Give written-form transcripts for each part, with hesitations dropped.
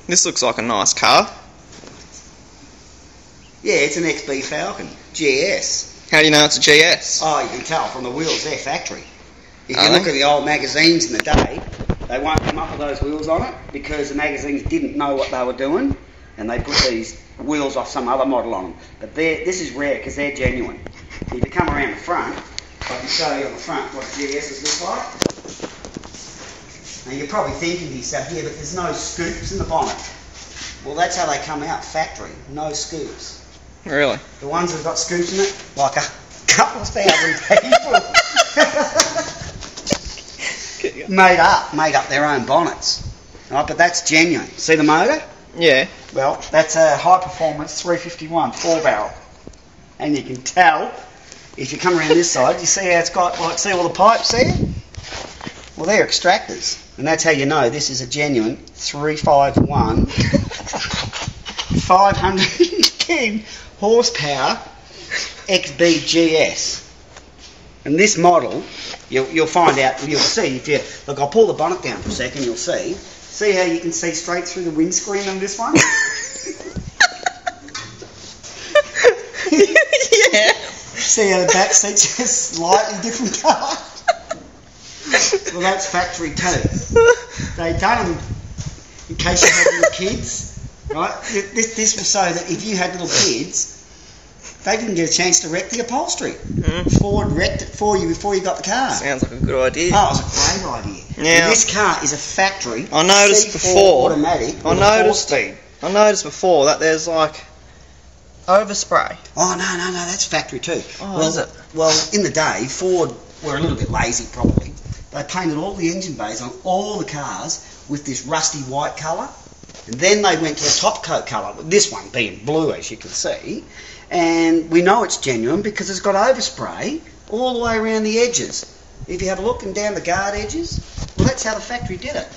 This looks like a nice car. Yeah, it's an XB Falcon GS. How do you know it's a GS? Oh, you can tell from the wheels. They're factory. If you look at the old magazines in the day, they won't come up with those wheels on it because the magazines didn't know what they were doing, and they put these wheels off some other model on them. But this is rare because they're genuine. If you come around the front, I can show you on the front what GSs look like. Now you're probably thinking to yourself, yeah, but there's no scoops in the bonnet. Well, that's how they come out, factory, no scoops. Really? The ones that have got scoops in it, like a couple of thousand people. made up their own bonnets. Right, but that's genuine. See the motor? Yeah. Well, that's a high performance 351 4 barrel. And you can tell, if you come around this side, you see how it's got, like, see all the pipes there? Well, they're extractors. And that's how you know this is a genuine 351 510 horsepower XBGS. And this model, you'll find out, you'll see, if you, look, I'll pull the bonnet down for a second, you'll see. See how you can see straight through the windscreen on this one? Yeah. See how the back seat's just slightly different colour? Well, that's factory too. They've done them in case you had little kids, right? This was so that if you had little kids, they didn't get a chance to wreck the upholstery. Ford wrecked it for you before you got the car. Sounds like a good idea. Oh, it was a great idea. Yeah. And this car is a factory. I noticed C4 before. automatic. I noticed before that there's like overspray. Oh no, that's factory too. Oh, is it? Well, in the day, Ford were a little bit lazy probably. They painted all the engine bays on all the cars with this rusty white colour, and then they went to a top coat colour, this one being blue as you can see, and we know it's genuine because it's got overspray all the way around the edges. If you have a look and down the guard edges, well, that's how the factory did it.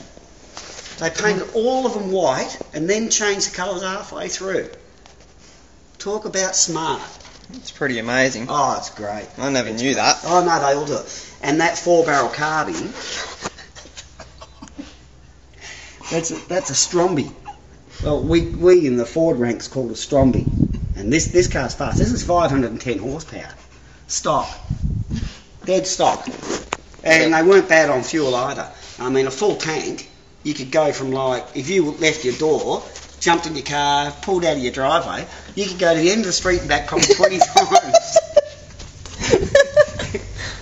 They painted all of them white and then changed the colours halfway through. Talk about smart. It's pretty amazing. Oh, it's great. I never knew that. Oh no, they all do it. And that 4-barrel carby, that's a Stromby. Well, we in the Ford ranks call it a Stromby. And this car's fast. This is 510 horsepower. Stock. Dead stock. And they weren't bad on fuel either. I mean, a full tank, you could go from, like, if you left your door, jumped in your car, pulled out of your driveway, you could go to the end of the street and back probably 20 times.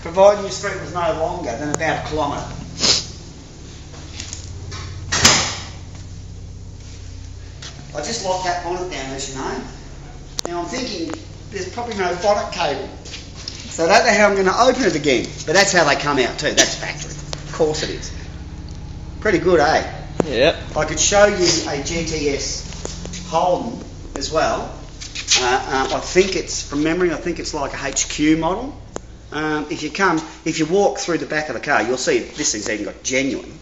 Providing your street was no longer than about a kilometre. I just locked that bonnet down, as you know. Now I'm thinking there's probably no bonnet cable. So I don't know how I'm going to open it again. But that's how they come out too. That's factory. Of course it is. Pretty good, eh? Yep. I could show you a GTS Holden as well. I think it's, from memory, I think it's like a HQ model. If you walk through the back of the car, you'll see this thing's even got genuine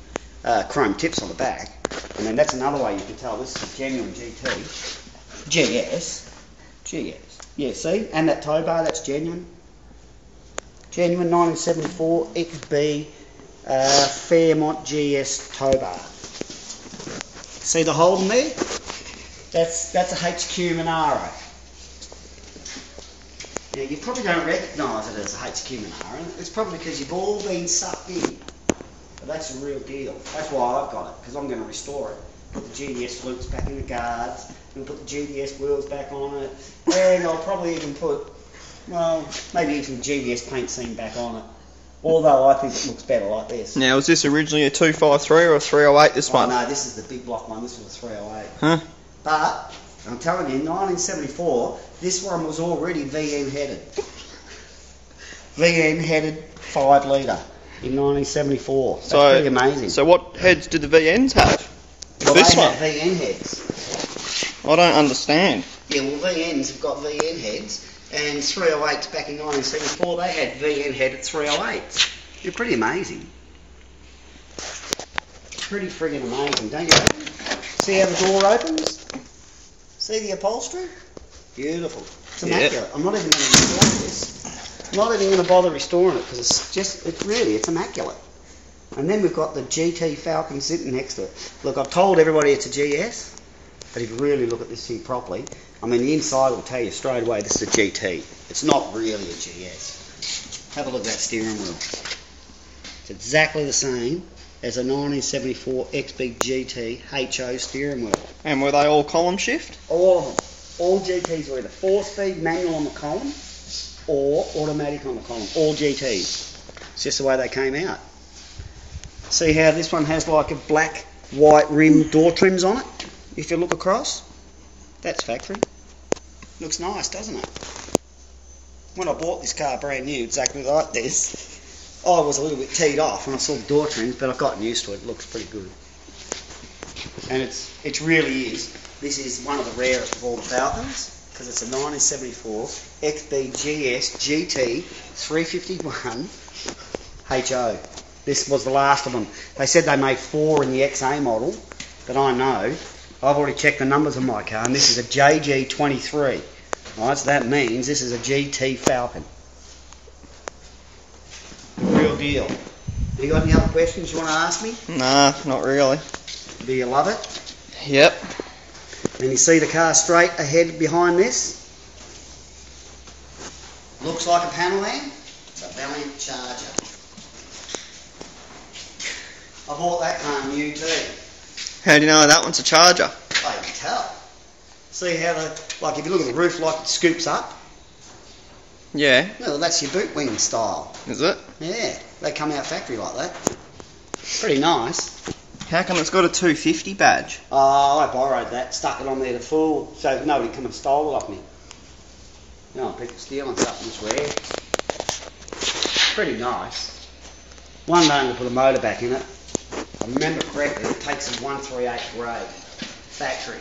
chrome tips on the back. And then that's another way you can tell this is a genuine GS. Yeah, see? And that tow bar, that's genuine. Genuine 1974 XB Fairmont GS tow bar. See the Holden there? That's a HQ Monaro. Now you probably don't recognise it as a HQ Monaro. It's probably because you've all been sucked in. But that's the real deal. That's why I've got it, because I'm going to restore it. Put the GDS loops back in the guards, and put the GDS wheels back on it, and I'll probably even put, well, maybe even the GDS paint scheme back on it. Although I think it looks better like this. Now, was this originally a 253 or a 308, this one? No, this is the big block one. This was a 308. Huh? But, I'm telling you, in 1974, this one was already VN headed. VN headed 5 litre in 1974. That's pretty amazing. So what heads did the VNs have? Well, this they one? have VN heads. I don't understand. Yeah, well, VNs have got VN heads, and 308s back in 1974, they had VN headed 308s. They're pretty amazing. Pretty friggin' amazing, don't you reckon? See how the door opens? See the upholstery? Beautiful. It's immaculate. I'm not even going to restore this. I'm not even going to bother restoring it because it's immaculate. And then we've got the GT Falcon sitting next to it. Look, I've told everybody it's a GS, but if you really look at this thing properly, I mean, the inside will tell you straight away this is a GT. It's not really a GS. Have a look at that steering wheel. It's exactly the same as a 1974 XB GT HO steering wheel. And were they all column shift? All of them. All GTs were either 4-speed manual on the column or automatic on the column. All GTs. It's just the way they came out. See how this one has like a black, white rim door trims on it? If you look across, that's factory. Looks nice, doesn't it? When I bought this car brand new, exactly like this, I was a little bit teed off when I saw the door trims, but I've gotten used to it. It looks pretty good. And it really is. This is one of the rarest of all the Falcons, because it's a 1974 XBGS GT 351 HO. This was the last of them. They said they made 4 in the XA model, but I know. I've already checked the numbers on my car, and this is a JG23. Right, so that means this is a GT Falcon. Real deal. You got any other questions you want to ask me? Nah, not really. Do you love it? Yep. And you see the car straight ahead behind this? Looks like a panel there? It's a Valiant Charger. I bought that car new too. How do you know that one's a Charger? I can tell. See how like if you look at the roof, like it scoops up? Yeah. Well, that's your boot wing style. Is it? Yeah, they come out factory like that. Pretty nice. How come it's got a 250 badge? Oh, I borrowed that, stuck it on there to fool, so nobody come and stole it off me. No, people stealing something this way. Pretty nice. One day I'm going to put a motor back in it. If I remember correctly, it takes a 138 grade factory.